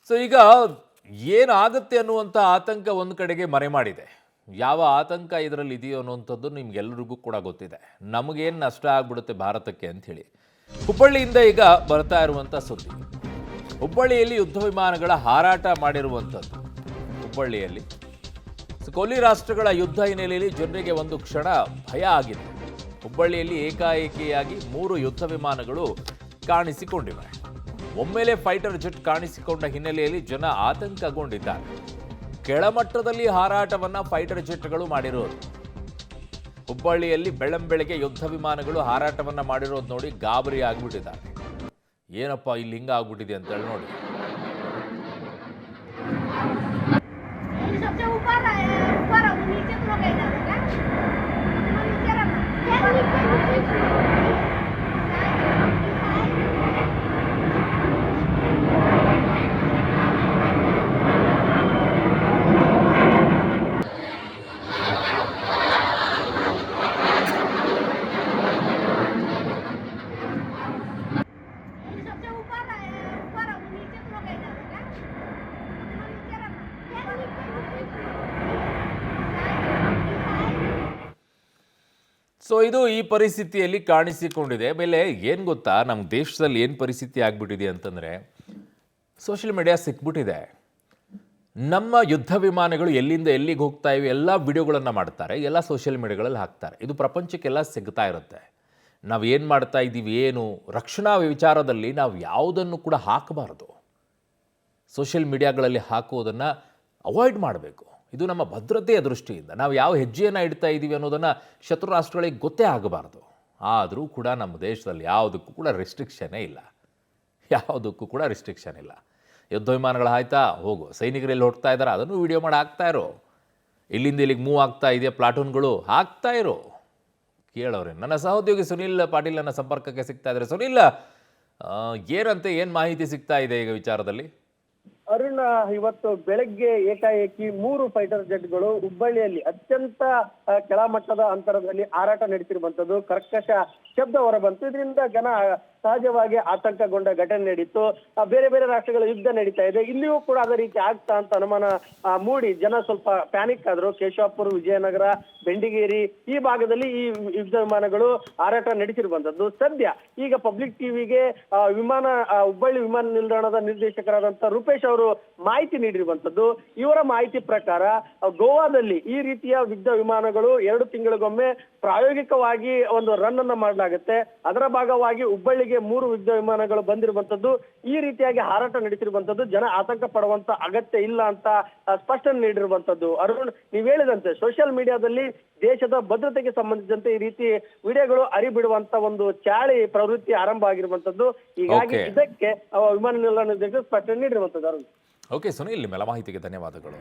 So ಈಗ ಏನಾಗುತ್ತೆ ಅನ್ನುವಂಥ ಆತಂಕ ಒಂದು ಕಡೆಗೆ ಮರೆ ಮಾಡಿದೆ. ಯಾವ ಆತಂಕ ಇದರಲ್ಲಿ ಇದೆಯೋ ಅನ್ನುವಂಥದ್ದು ನಿಮ್ಗೆಲ್ಲರಿಗೂ ಕೂಡ ಗೊತ್ತಿದೆ. ನಮಗೇನು ನಷ್ಟ ಆಗ್ಬಿಡುತ್ತೆ ಭಾರತಕ್ಕೆ ಅಂಥೇಳಿ. ಹುಬ್ಬಳ್ಳಿಯಿಂದ ಈಗ ಬರ್ತಾ ಇರುವಂಥ ಸುದ್ದಿ. ಹುಬ್ಬಳ್ಳಿಯಲ್ಲಿ ಯುದ್ಧ ವಿಮಾನಗಳ ಹಾರಾಟ ಮಾಡಿರುವಂಥದ್ದು. ಹುಬ್ಬಳ್ಳಿಯಲ್ಲಿ ಕೊಲ್ಲಿ ರಾಷ್ಟ್ರಗಳ ಯುದ್ಧ ಹಿನ್ನೆಲೆಯಲ್ಲಿ ಜನರಿಗೆ ಒಂದು ಕ್ಷಣ ಭಯ ಆಗಿದೆ. ಹುಬ್ಬಳ್ಳಿಯಲ್ಲಿ ಏಕಾಏಕಿಯಾಗಿ 3 ಯುದ್ಧ ವಿಮಾನಗಳು ಕಾಣಿಸಿಕೊಂಡಿವೆ. ಒಮ್ಮೆಲೆ ಫೈಟರ್ ಜೆಟ್ ಕಾಣಿಸಿಕೊಂಡ ಹಿನ್ನೆಲೆಯಲ್ಲಿ ಜನ ಆತಂಕಗೊಂಡಿದ್ದಾರೆ. ಕೆಳಮಟ್ಟದಲ್ಲಿ ಹಾರಾಟವನ್ನ ಫೈಟರ್ ಜೆಟ್ಗಳು ಮಾಡಿರೋದು. ಹುಬ್ಬಳ್ಳಿಯಲ್ಲಿ ಬೆಳ್ಳಂಬೆಳಗ್ಗೆ ಯುದ್ಧ ವಿಮಾನಗಳು ಹಾರಾಟವನ್ನ ಮಾಡಿರೋದು ನೋಡಿ ಗಾಬರಿ ಆಗಿಬಿಟ್ಟಿದ್ದಾರೆ. ಏನಪ್ಪ ಇಲ್ಲಿ ಹಿಂಗ ಆಗ್ಬಿಟ್ಟಿದೆ ಅಂತ ಹೇಳಿ ನೋಡಿ. ಸೊ ಇದು ಈ ಪರಿಸ್ಥಿತಿಯಲ್ಲಿ ಕಾಣಿಸಿಕೊಂಡಿದೆ. ಆಮೇಲೆ ಏನು ಗೊತ್ತಾ, ನಮ್ಮ ದೇಶದಲ್ಲಿ ಏನು ಪರಿಸ್ಥಿತಿ ಆಗ್ಬಿಟ್ಟಿದೆ ಅಂತಂದರೆ, ಸೋಷಿಯಲ್ ಮೀಡಿಯಾ ಸಿಕ್ಬಿಟ್ಟಿದೆ. ನಮ್ಮ ಯುದ್ಧ ವಿಮಾನಗಳು ಎಲ್ಲಿಂದ ಎಲ್ಲಿಗೆ ಹೋಗ್ತಾ ಇವೆ ಎಲ್ಲ ವಿಡಿಯೋಗಳನ್ನು ಮಾಡ್ತಾರೆ, ಎಲ್ಲ ಸೋಷಿಯಲ್ ಮೀಡಿಯಾಗಳಲ್ಲಿ ಹಾಕ್ತಾರೆ. ಇದು ಪ್ರಪಂಚಕ್ಕೆಲ್ಲ ಸಿಗ್ತಾ ಇರುತ್ತೆ. ನಾವು ಏನು ಮಾಡ್ತಾ ಇದ್ದೀವಿ, ಏನು ರಕ್ಷಣಾ ವಿಚಾರದಲ್ಲಿ ನಾವು ಯಾವುದನ್ನು ಕೂಡ ಹಾಕಬಾರ್ದು. ಸೋಷಿಯಲ್ ಮೀಡಿಯಾಗಳಲ್ಲಿ ಹಾಕುವುದನ್ನು ಅವಾಯ್ಡ್ ಮಾಡಬೇಕು. ಇದು ನಮ್ಮ ಭದ್ರತೆಯ ದೃಷ್ಟಿಯಿಂದ ನಾವು ಯಾವ ಹೆಜ್ಜೆಯನ್ನು ಇಡ್ತಾ ಇದ್ದೀವಿ ಅನ್ನೋದನ್ನು ಶತ್ರು ರಾಷ್ಟ್ರಗಳಿಗೆ ಗೊತ್ತೇ ಆಗಬಾರ್ದು. ಆದರೂ ಕೂಡ ನಮ್ಮ ದೇಶದಲ್ಲಿ ಯಾವುದಕ್ಕೂ ಕೂಡ ರೆಸ್ಟ್ರಿಕ್ಷನ್ನೇ ಇಲ್ಲ. ಯಾವುದಕ್ಕೂ ಕೂಡ ರೆಸ್ಟ್ರಿಕ್ಷನ್ ಇಲ್ಲ. ಯುದ್ಧ ವಿಮಾನಗಳು ಆಯ್ತಾ, ಹೋಗು. ಸೈನಿಕರು ಎಲ್ಲಿ ಹೊಡ್ತಾ ಇದ್ದಾರೆ ಅದನ್ನು ವಿಡಿಯೋ ಮಾಡಿ ಹಾಕ್ತಾ ಇರೋ. ಇಲ್ಲಿಂದ ಇಲ್ಲಿಗೆ ಮೂವ್ ಆಗ್ತಾ ಇದೆಯಾ ಪ್ಲಾಟೂನ್ಗಳು, ಹಾಕ್ತಾ ಇರೋ. ಕೇಳೋರೆ. ನನ್ನ ಸಹೋದ್ಯೋಗಿ ಸುನಿಲ್ ಪಾಟೀಲ್ ನನ್ನ ಸಂಪರ್ಕಕ್ಕೆ ಸಿಗ್ತಾ ಇದ್ದಾರೆ. ಸುನಿಲ್, ಏನಂತೆ, ಏನು ಮಾಹಿತಿ ಸಿಗ್ತಾ ಇದೆ ಈಗ ವಿಚಾರದಲ್ಲಿ? ಅರುಣ್, ಇವತ್ತು ಬೆಳಗ್ಗೆ ಏಕಾಏಕಿ 3 ಫೈಟರ್ ಜೆಟ್ಗಳು ಹುಬ್ಬಳ್ಳಿಯಲ್ಲಿ ಅತ್ಯಂತ ಕೆಳಮಟ್ಟದ ಅಂತರದಲ್ಲಿ ಹಾರಾಟ ನಡೆಸಿರುವಂತದ್ದು. ಕರ್ಕಶ ಶಬ್ದ ಹೊರಬಂತು. ಇದರಿಂದ ಜನ ಸಹಜವಾಗಿ ಆತಂಕಗೊಂಡ ಘಟನೆ ನಡೀತು. ಬೇರೆ ಬೇರೆ ರಾಷ್ಟ್ರಗಳ ಯುದ್ಧ ನಡೀತಾ ಇದೆ, ಇಲ್ಲಿಯೂ ಕೂಡ ಅದೇ ರೀತಿ ಆಗ್ತಾ ಅಂತ ಅನುಮಾನ ಮೂಡಿ ಜನ ಸ್ವಲ್ಪ ಪ್ಯಾನಿಕ್ ಆದ್ರು. ಕೇಶವಾಪುರ, ವಿಜಯನಗರ, ಬೆಂಡಿಗೇರಿ ಈ ಭಾಗದಲ್ಲಿ ಈ ಯುದ್ಧ ವಿಮಾನಗಳು ಹಾರಾಟ ನಡೆಸಿರುವಂತದ್ದು. ಸದ್ಯ ಈಗ ಪಬ್ಲಿಕ್ ಟಿವಿಗೆ ಹುಬ್ಬಳ್ಳಿ ವಿಮಾನ ನಿಲ್ದಾಣದ ನಿರ್ದೇಶಕರಾದಂತ ರೂಪೇಶ್ ಅವರು ಮಾಹಿತಿ ನೀಡಿರುವಂತದ್ದು. ಇವರ ಮಾಹಿತಿ ಪ್ರಕಾರ ಗೋವಾದಲ್ಲಿ ಈ ರೀತಿಯ ಯುದ್ಧ ವಿಮಾನಗಳು 2 ತಿಂಗಳಿಗೊಮ್ಮೆ ಪ್ರಾಯೋಗಿಕವಾಗಿ ಒಂದು ರನ್ ಅನ್ನ ಮಾಡಲಾಗುತ್ತೆ. ಅದರ ಭಾಗವಾಗಿ ಹುಬ್ಬಳ್ಳಿಗೆ 3 ಯುದ್ಧ ವಿಮಾನಗಳು ಬಂದಿರುವಂತದ್ದು. ಈ ರೀತಿಯಾಗಿ ಹಾರಾಟ ನಡೆಸಿರುವಂತದ್ದು. ಜನ ಆತಂಕ ಪಡುವಂತ ಅಗತ್ಯ ಇಲ್ಲ ಅಂತ ಸ್ಪಷ್ಟನೆ ನೀಡಿರುವಂತದ್ದು. ಅರುಣ್, ನೀವ್ ಹೇಳಿದಂತೆ ಸೋಷಿಯಲ್ ಮೀಡಿಯಾದಲ್ಲಿ ದೇಶದ ಭದ್ರತೆಗೆ ಸಂಬಂಧಿಸಿದಂತೆ ಈ ರೀತಿ ವಿಡಿಯೋಗಳು ಹರಿಬಿಡುವಂತ ಒಂದು ಚಾಳಿ ಪ್ರವೃತ್ತಿ ಆರಂಭ ಆಗಿರುವಂತದ್ದು. ಹೀಗಾಗಿ ಇದಕ್ಕೆ ವಿಮಾನ ನಿಲ್ದಾಣ ನಿರ್ದೇಶಕರು ಸ್ಪಷ್ಟನೆ ನೀಡಿರುವಂತದ್ದು. ಅರುಣ್, ಓಕೆ ಸುನಿಲ್, ನಿಮ್ಮೆಲ್ಲ ಮಾಹಿತಿಗೆ ಧನ್ಯವಾದಗಳು.